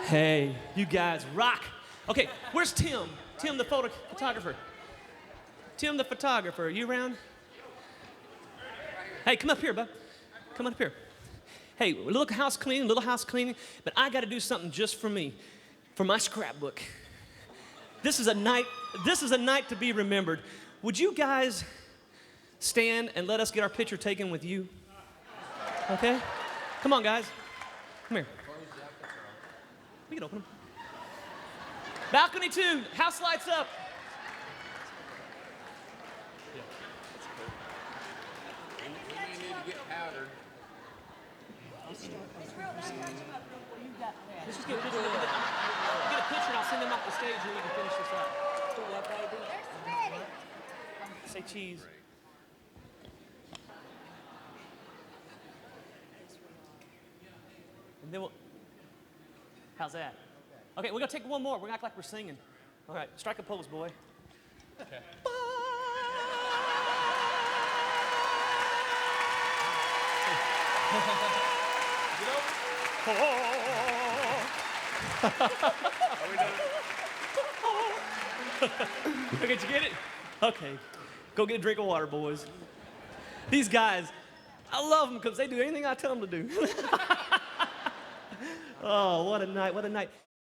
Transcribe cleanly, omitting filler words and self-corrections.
Hey, you guys rock. Okay, where's Tim? Tim, the photographer. Tim, the photographer, are you around? Hey, come up here, bud. Come up here. Hey, little house cleaning, but I got to do something just for me, for my scrapbook. This is a night to be remembered. Would you guys stand and let us get our picture taken with you? Okay? Come on, guys. Come here. We can open them. Balcony 2, house lights up. Let's just get a picture. Get a picture and I'll send them off the stage and we can finish this up. Say cheese. And then we'll. How's that? Okay, we're gonna take one more. We're gonna act like we're singing. All right, strike a pose, boy. Okay. Okay, did you get it? Okay, go get a drink of water, boys. These guys, I love them because they do anything I tell them to do. Oh, what a night, what a night.